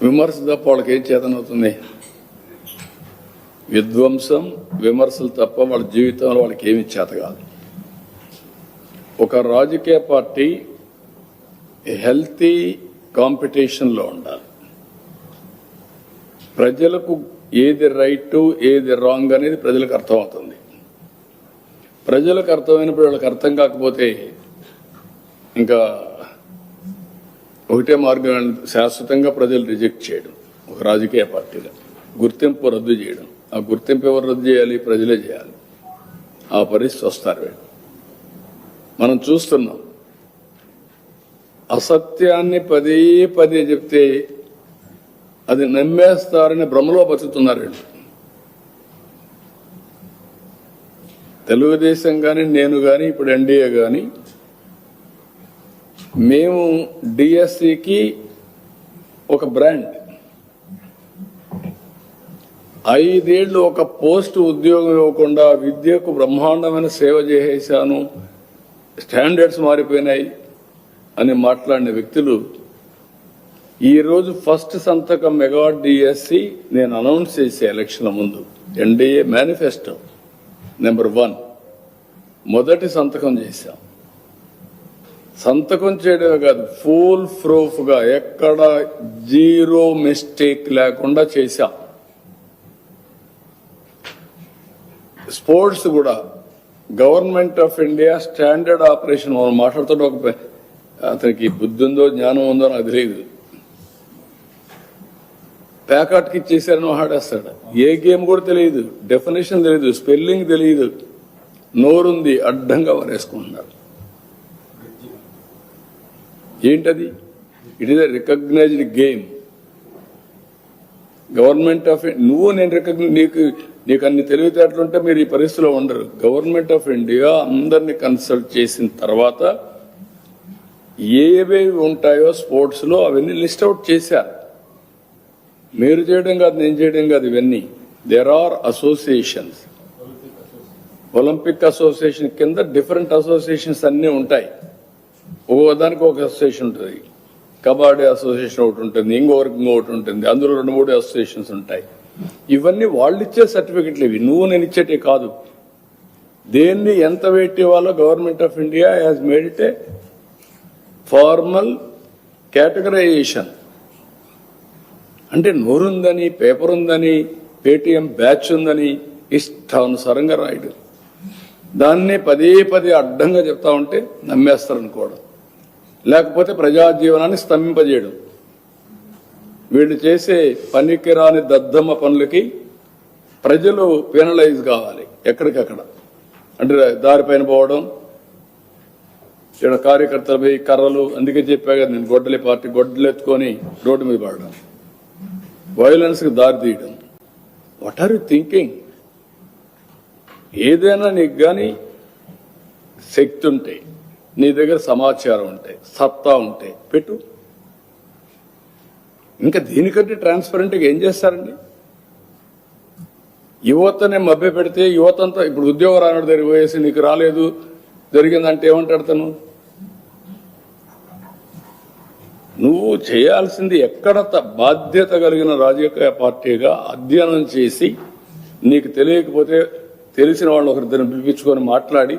విమర్శ తప్ప వాళ్ళకి ఏం చేతనవుతుంది? విధ్వంసం, విమర్శలు తప్ప వాళ్ళ జీవితంలో వాళ్ళకి ఏమి చేత కాదు. ఒక రాజకీయ పార్టీ హెల్తీ కాంపిటీషన్లో ఉండాలి. ప్రజలకు ఏది రైట్ ఏది రాంగ్ అనేది ప్రజలకు అర్థమవుతుంది. ప్రజలకు అర్థమైనప్పుడు వాళ్ళకి అర్థం కాకపోతే ఇంకా ఒకటే మార్గం, శాశ్వతంగా ప్రజలు రిజెక్ట్ చేయడం. ఒక రాజకీయ పార్టీగా గుర్తింపు రద్దు చేయడం. ఆ గుర్తింపు ఎవరు రద్దు చేయాలి? ప్రజలే చేయాలి. ఆ పరిస్థితి వస్తారు. మనం చూస్తున్నాం, అసత్యాన్ని పదే పదే చెప్తే అది నమ్మేస్తారని భ్రమలో బతుకుతున్నారు. తెలుగుదేశం కానీ, నేను కానీ, ఇప్పుడు ఎన్డీఏ కానీ, మేము డిఎస్సికి ఒక బ్రాండ్. 5 ఏళ్లు ఒక పోస్ట్ ఉద్యోగం ఇవ్వకుండా విద్యకు బ్రహ్మాండమైన సేవ చేసేశాను, స్టాండర్డ్స్ మారిపోయినాయి అని మాట్లాడిన వ్యక్తులు ఈరోజు ఫస్ట్ సంతకం మెగా డిఎస్సి నేను అనౌన్స్ చేసే ఎలక్షన్ల ముందు ఎన్డీఏ మేనిఫెస్టో నెంబర్ 1 మొదటి సంతకం చేశాం. సంతకం చేయడమే కాదు, ఫుల్ ప్రూఫ్గా ఎక్కడ జీరో మిస్టేక్ లేకుండా చేశాం. స్పోర్ట్స్ కూడా government of India standard operation. మనం మాట్లాడుతున్న ఒక అతనికి బుద్ధి ఉందో జ్ఞానం ఉందో నాకు తెలియదు, ప్యాకాట్కి ఇచ్చేసారని ఆడేస్తాడు. ఏ గేమ్ కూడా తెలియదు, డెఫినేషన్ తెలియదు, స్పెల్లింగ్ తెలియదు, నోరుంది అడ్డంగా వారేసుకుంటున్నారు. ఏంటది? It is a recognised game. Government of నువ్వు నేను నీకు అన్ని తెలివితేటలుంటే మీరు ఈ పరిస్థితిలో ఉండరు. గవర్నమెంట్ ఆఫ్ ఇండియా అందరినీ కన్సల్ట్ చేసిన తర్వాత ఏవేవి ఉంటాయో స్పోర్ట్స్ లో అవన్నీ లిస్ట్ అవుట్ చేశారు. మీరు చేయడం కాదు, నేను చేయడం కాదు, ఇవన్నీ there are associations. Olympic association కింద డిఫరెంట్ అసోసియేషన్స్ అన్నీ ఉంటాయి. దానికి ఒక అసోసియేషన్ ఉంటుంది, కబడ్డీ అసోసియేషన్ ఒకటి ఉంటుంది, ఇంకొకటి ఉంటుంది, అందులో 2-3 అసోసియేషన్స్ ఉంటాయి. ఇవన్నీ వాళ్ళు ఇచ్చే సర్టిఫికెట్లు, ఇవి నువ్వు నేను ఇచ్చేటే కాదు. దేన్ని ఎంత వెయిట్ ఇవ్వాలో government of India has made it A formal categorisation. అంటే నోరుందని, పేపర్ ఉందని, పేటిఎం బ్యాచ్ ఉందని ఇష్టానుసారంగా రాయడు. దాన్ని పదే పదే అడ్డంగా చెప్తా ఉంటే నమ్మేస్తారనుకోవడం, లేకపోతే ప్రజాజీవనాన్ని స్తంభింపజేయడం. వీళ్ళు చేసే పనికిరాని దద్దమ్మ పనులకి ప్రజలు పెనలైజ్ కావాలి ఎక్కడికక్కడ. అంటే దారిపైన పోవడం, ఇక్కడ కార్యకర్తలు పోయి కర్రలు, అందుకే చెప్పా కదా నేను, గొడ్డలి పార్టీ గొడ్డలు ఎత్తుకొని రోడ్డు మీద పడడం, వైలెన్స్కి దారి తీయడం. What are you thinking? ఏదైనా నీకు కానీ శక్తి ఉంటే, నీ దగ్గర సమాచారం ఉంటే, సత్తా ఉంటే పెట్టు. ఇంకా దీనికంటే ట్రాన్స్పరెంట్గా ఏం చేస్తారండి? యువతనే మభ్య పెడితే యువతంతా ఇప్పుడు ఉద్యోగం రానడు దగ్గర పోయేసి నీకు రాలేదు జరిగిందంటే ఏమంటాడు తను? నువ్వు చేయాల్సింది ఎక్కడ బాధ్యత కలిగిన రాజకీయ పార్టీగా అధ్యయనం చేసి, నీకు తెలియకపోతే తెలిసిన వాళ్ళు ఒకరిద్దరిని పిలిపించుకొని మాట్లాడి,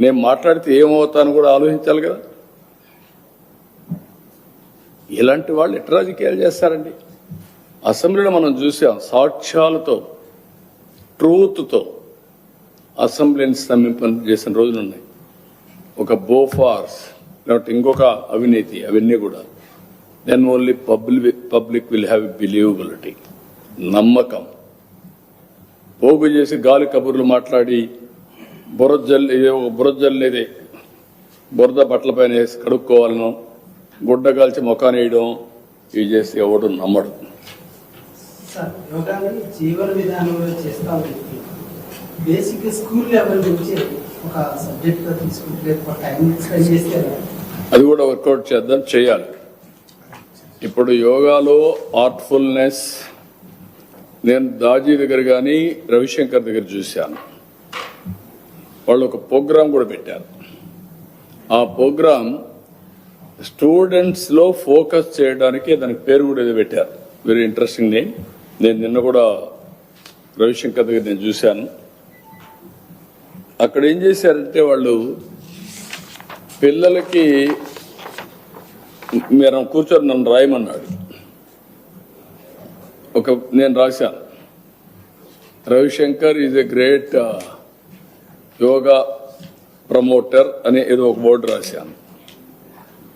నేను మాట్లాడితే ఏమవుతాను కూడా ఆలోచించాలి కదా. ఇలాంటి వాళ్ళు ఎట్లా రాజకీయాలు చేస్తారండి? అసెంబ్లీలో మనం చూసాం, సాక్ష్యాలతో ట్రూత్తో అసెంబ్లీని స్తంభింప చేసిన రోజులు ఉన్నాయి. ఒక బోఫార్స్ లేకపోతే ఇంకొక అవినీతి, అవన్నీ కూడా then only public will have believability, నమ్మకం. పోగు చేసి గాలి కబుర్లు మాట్లాడి బురజల్లేదే బురద బట్టల పైన వేసి కడుక్కోవాలను, గుడ్డ కాల్చి ముఖాన్ని వేయడం, ఇవి చేసి ఎవడు నమ్మడు. జీవన విధానంలో చేస్తా బేసిక్ స్కూల్ లెవెల్ నుంచి ఒక సబ్జెక్ట్ గా తీసుకుంటే టైం స్పెండ్ చేస్తే అది కూడా వర్కౌట్ చేద్దాం, చేయాలి. ఇప్పుడు యోగాలో ఆర్ట్ఫుల్నెస్ నేను దాజీ దగ్గర కానీ రవిశంకర్ దగ్గర చూశాను. వాళ్ళు ఒక ప్రోగ్రాం కూడా పెట్టారు. ఆ ప్రోగ్రాం స్టూడెంట్స్ లో ఫోకస్ చేయడానికి దానికి పేరు కూడా ఏదో పెట్టారు, వెరీ ఇంట్రెస్టింగ్ నేమ్. నేను నిన్న కూడా రవిశంకర్ దగ్గర నేను చూశాను. అక్కడ ఏం చేశారంటే వాళ్ళు పిల్లలకి మీరు కూర్చొని నన్ను రాయమన్నాడు. నేను రాశాను, Ravishankar is a great yoga promoter అని ఏదో ఒక బోర్డు రాశాను.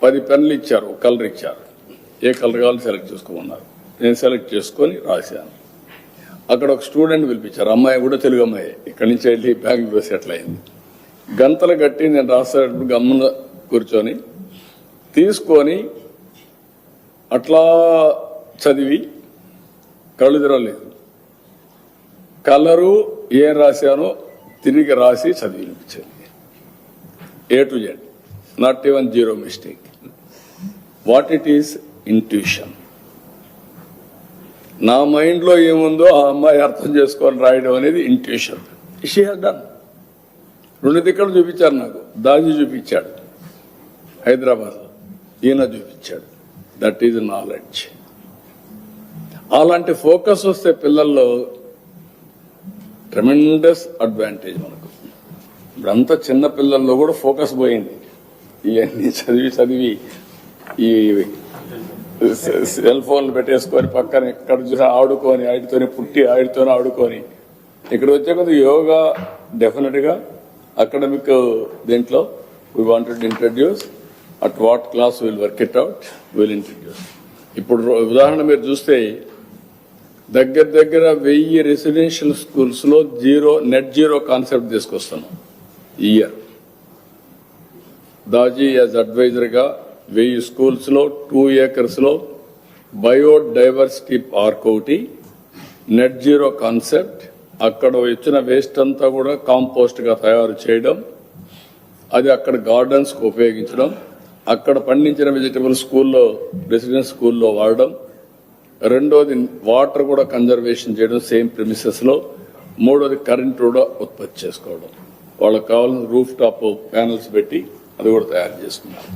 10 పెన్నులు ఇచ్చారు, ఒక కలర్ ఇచ్చారు. ఏ కలర్ కావాలో సెలెక్ట్ చేసుకోమన్నారు. నేను సెలెక్ట్ చేసుకొని రాశాను. అక్కడ ఒక స్టూడెంట్ పిలిపించారు, అమ్మాయి కూడా తెలుగు అమ్మాయి, ఇక్కడి నుంచి వెళ్ళి బెంగళూరు సెటిల్ అయింది. గంతలు కట్టి నేను రాసేటప్పుడు గమ్మున కూర్చొని తీసుకొని అట్లా చదివి కళ్ళు తిరగలేదు. కలరు ఏం రాశానో తిరిగి రాసి చదివి వినిపించింది. A to Z, not even zero mistake. What it is? Intuition. నా మైండ్లో ఏముందో ఆ అమ్మాయి అర్థం చేసుకొని రాయడం అనేది ఇంట్యూషన్. She has done. 2 దిక్కలు చూపించారు నాకు. దాజీ చూపించాడు హైదరాబాద్లో, ఈయన చూపించాడు. That is knowledge. అలాంటి ఫోకస్ వస్తే పిల్లల్లో ట్రెమెండస్ అడ్వాంటేజ్ మనకు. ఇప్పుడంతా చిన్న పిల్లల్లో కూడా ఫోకస్ పోయింది. ఇవన్నీ చదివి ఈ సెల్ ఫోన్లు పెట్టేసుకొని పక్కన ఎక్కడ చూసినా ఆడుకొని, ఆడితోనే పుట్టి ఆడితోనే ఆడుకొని, ఇక్కడ వచ్చే కొద్ది యోగా డెఫినెట్ గా అకాడమిక్ దీంట్లో we wanted introduce. At what class will work it out, will introduce. ఇప్పుడు ఉదాహరణ మీరు చూస్తే దగ్గర 1000 రెసిడెన్షియల్ స్కూల్స్ లో నెట్ జీరో కాన్సెప్ట్ తీసుకొస్తున్నాం ఈ ఇయర్. దాజీ యాజ్ అడ్వైజర్ గా 1000 స్కూల్స్ లో 2 acres లో బయోడైవర్సిటీ పార్క్ ఒకటి, నెట్ జీరో కాన్సెప్ట్. అక్కడ వచ్చిన వేస్ట్ అంతా కూడా కాంపోస్ట్ గా తయారు చేయడం, అది అక్కడ గార్డెన్స్ కు ఉపయోగించడం, అక్కడ పండించిన వెజిటబుల్ స్కూల్లో రెసిడెన్స్ స్కూల్లో వాడడం. రెండోది వాటర్ కూడా కన్జర్వేషన్ చేయడం సేమ్ ప్రిమిసెస్ లో. మూడోది కరెంట్ కూడా ఉత్పత్తి చేసుకోవడం. వాళ్ళకి కావాల్సిన రూఫ్ టాప్ ప్యానల్స్ పెట్టి అది కూడా తయారు చేసుకున్నారు.